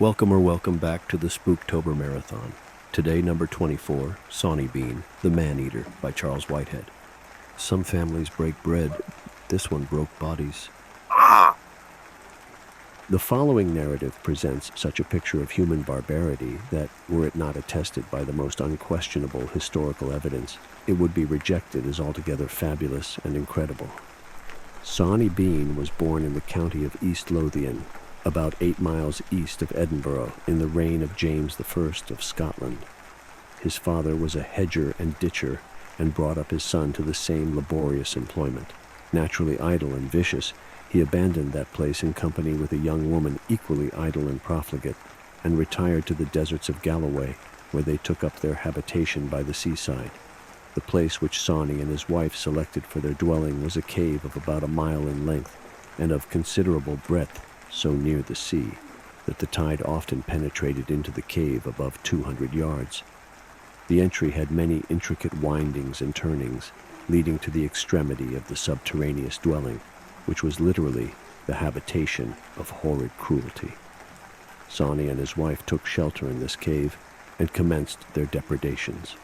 Welcome back to the Spooktober Marathon. Today, number 24, Sawney Beane, The Man-Eater by Charles Whitehead. Some families break bread. This one broke bodies. The following narrative presents such a picture of human barbarity that, were it not attested by the most unquestionable historical evidence, it would be rejected as altogether fabulous and incredible. Sawney Beane was born in the county of East Lothian, about 8 miles east of Edinburgh, in the reign of James I of Scotland. His father was a hedger and ditcher, and brought up his son to the same laborious employment. Naturally idle and vicious, he abandoned that place in company with a young woman equally idle and profligate, and retired to the deserts of Galloway, where they took up their habitation by the seaside. The place which Sawney and his wife selected for their dwelling was a cave of about a mile in length, and of considerable breadth, so near the sea that the tide often penetrated into the cave above 200 yards. The entry had many intricate windings and turnings, leading to the extremity of the subterraneous dwelling, which was literally the habitation of horrid cruelty. Sawney and his wife took shelter in this cave and commenced their depredations.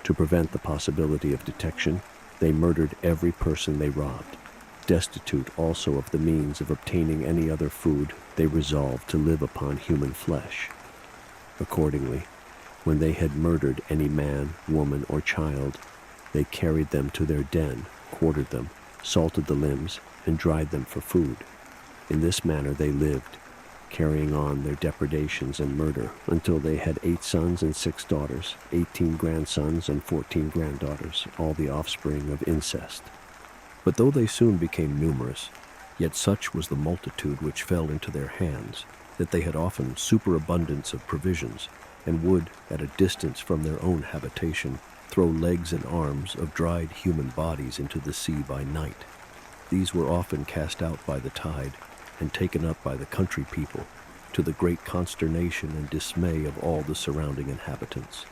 To prevent the possibility of detection, they murdered every person they robbed. Destitute also of the means of obtaining any other food, they resolved to live upon human flesh. Accordingly, when they had murdered any man, woman, or child, they carried them to their den, quartered them, salted the limbs, and dried them for food. In this manner they lived, carrying on their depredations and murder until they had 8 sons and 6 daughters, 18 grandsons and 14 granddaughters, all the offspring of incest. But though they soon became numerous, yet such was the multitude which fell into their hands, that they had often superabundance of provisions, and would, at a distance from their own habitation, throw legs and arms of dried human bodies into the sea by night. These were often cast out by the tide, and taken up by the country people, to the great consternation and dismay of all the surrounding inhabitants.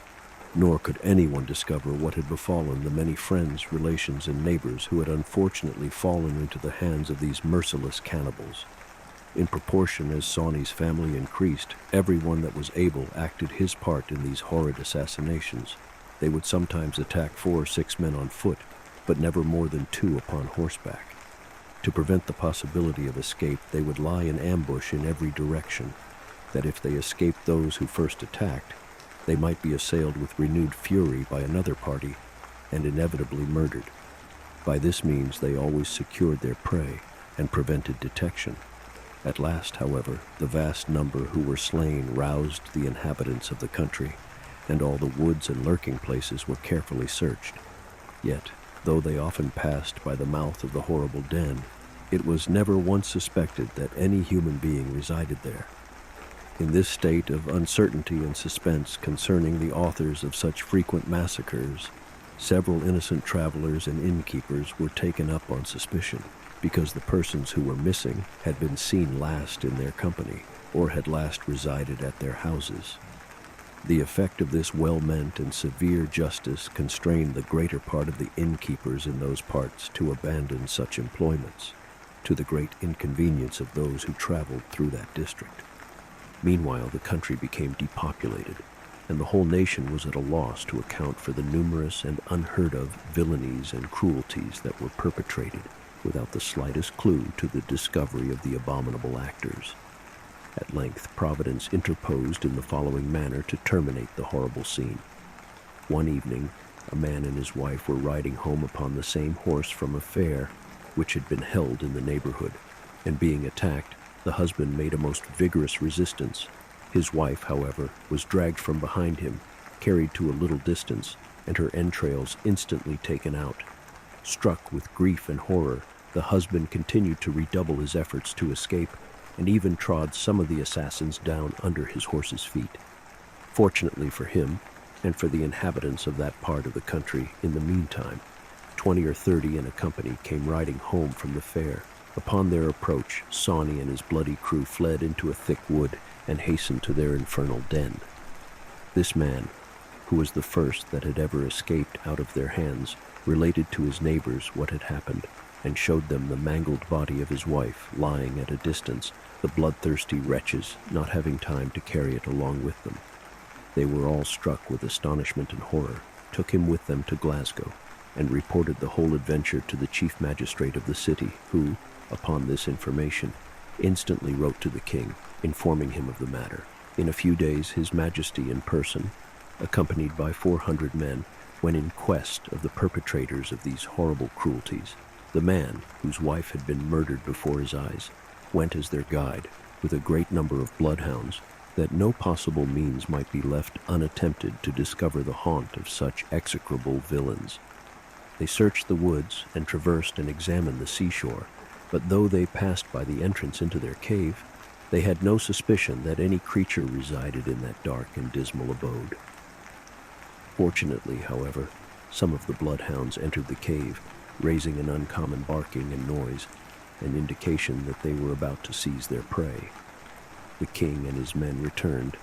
Nor could anyone discover what had befallen the many friends, relations, and neighbors who had unfortunately fallen into the hands of these merciless cannibals. In proportion as Sawney's family increased, everyone that was able acted his part in these horrid assassinations. They would sometimes attack 4 or 6 men on foot, but never more than 2 upon horseback. To prevent the possibility of escape, they would lie in ambush in every direction, that if they escaped those who first attacked, they might be assailed with renewed fury by another party, and inevitably murdered. By this means they always secured their prey, and prevented detection. At last, however, the vast number who were slain roused the inhabitants of the country, and all the woods and lurking places were carefully searched. Yet, though they often passed by the mouth of the horrible den, it was never once suspected that any human being resided there. In this state of uncertainty and suspense concerning the authors of such frequent massacres, several innocent travelers and innkeepers were taken up on suspicion, because the persons who were missing had been seen last in their company, or had last resided at their houses. The effect of this well-meant and severe justice constrained the greater part of the innkeepers in those parts to abandon such employments, to the great inconvenience of those who traveled through that district. Meanwhile, the country became depopulated, and the whole nation was at a loss to account for the numerous and unheard-of villainies and cruelties that were perpetrated without the slightest clue to the discovery of the abominable actors. At length, Providence interposed in the following manner to terminate the horrible scene. One evening, a man and his wife were riding home upon the same horse from a fair which had been held in the neighborhood, and being attacked, the husband made a most vigorous resistance. His wife, however, was dragged from behind him, carried to a little distance, and her entrails instantly taken out. Struck with grief and horror, the husband continued to redouble his efforts to escape, and even trod some of the assassins down under his horse's feet. Fortunately for him, and for the inhabitants of that part of the country, in the meantime, 20 or 30 in a company came riding home from the fair. Upon their approach, Sawney and his bloody crew fled into a thick wood and hastened to their infernal den. This man, who was the first that had ever escaped out of their hands, related to his neighbors what had happened, and showed them the mangled body of his wife lying at a distance, the bloodthirsty wretches not having time to carry it along with them. They were all struck with astonishment and horror, took him with them to Glasgow, and reported the whole adventure to the chief magistrate of the city, who, upon this information, instantly wrote to the king, informing him of the matter. In a few days, His Majesty in person, accompanied by 400 men, went in quest of the perpetrators of these horrible cruelties. The man, whose wife had been murdered before his eyes, went as their guide, with a great number of bloodhounds, that no possible means might be left unattempted to discover the haunt of such execrable villains. They searched the woods and traversed and examined the seashore, but though they passed by the entrance into their cave, they had no suspicion that any creature resided in that dark and dismal abode. Fortunately, however, some of the bloodhounds entered the cave, raising an uncommon barking and noise, an indication that they were about to seize their prey. The king and his men returned,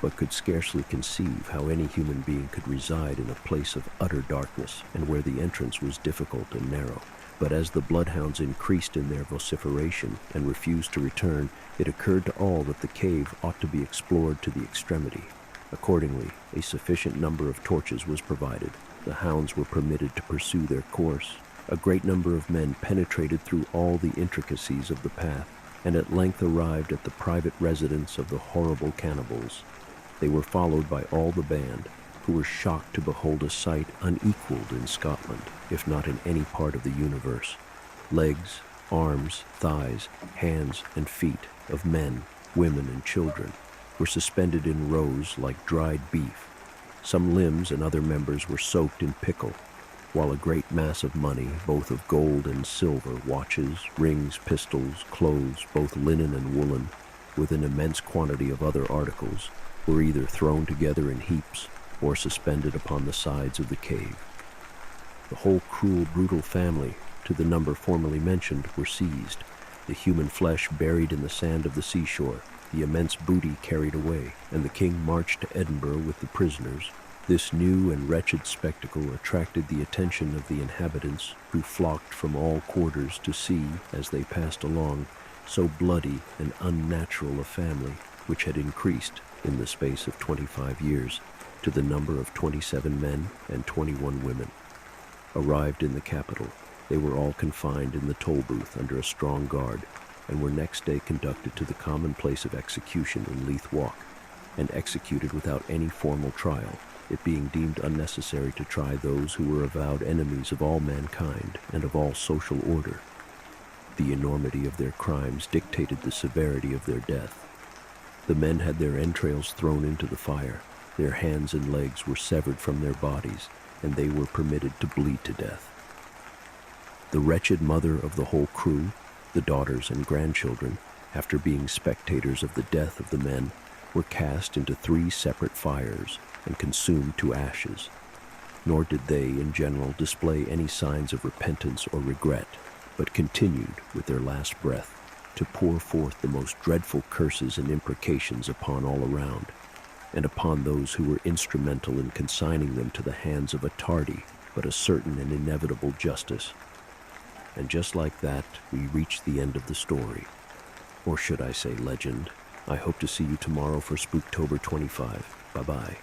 but could scarcely conceive how any human being could reside in a place of utter darkness and where the entrance was difficult and narrow. But as the bloodhounds increased in their vociferation and refused to return, it occurred to all that the cave ought to be explored to the extremity. Accordingly, a sufficient number of torches was provided. The hounds were permitted to pursue their course. A great number of men penetrated through all the intricacies of the path, and at length arrived at the private residence of the horrible cannibals. They were followed by all the band, who were shocked to behold a sight unequaled in Scotland, if not in any part of the universe. Legs, arms, thighs, hands, and feet of men, women, and children were suspended in rows like dried beef. Some limbs and other members were soaked in pickle, while a great mass of money, both of gold and silver, watches, rings, pistols, clothes, both linen and woolen, with an immense quantity of other articles, were either thrown together in heaps or suspended upon the sides of the cave. The whole cruel, brutal family, to the number formerly mentioned, were seized, the human flesh buried in the sand of the seashore, the immense booty carried away, and the king marched to Edinburgh with the prisoners. This new and wretched spectacle attracted the attention of the inhabitants, who flocked from all quarters to see, as they passed along, so bloody and unnatural a family, which had increased, in the space of 25 years, to the number of 27 men and 21 women. Arrived in the capital, they were all confined in the toll booth under a strong guard, and were next day conducted to the common place of execution in Leith Walk, and executed without any formal trial, it being deemed unnecessary to try those who were avowed enemies of all mankind and of all social order. The enormity of their crimes dictated the severity of their death. The men had their entrails thrown into the fire, their hands and legs were severed from their bodies, and they were permitted to bleed to death. The wretched mother of the whole crew, the daughters and grandchildren, after being spectators of the death of the men, were cast into 3 separate fires and consumed to ashes. Nor did they, in general, display any signs of repentance or regret, but continued, with their last breath, to pour forth the most dreadful curses and imprecations upon all around, and upon those who were instrumental in consigning them to the hands of a tardy but a certain and inevitable justice. And just like that, we reach the end of the story. Or should I say legend? I hope to see you tomorrow for Spooktober 25. Bye-bye.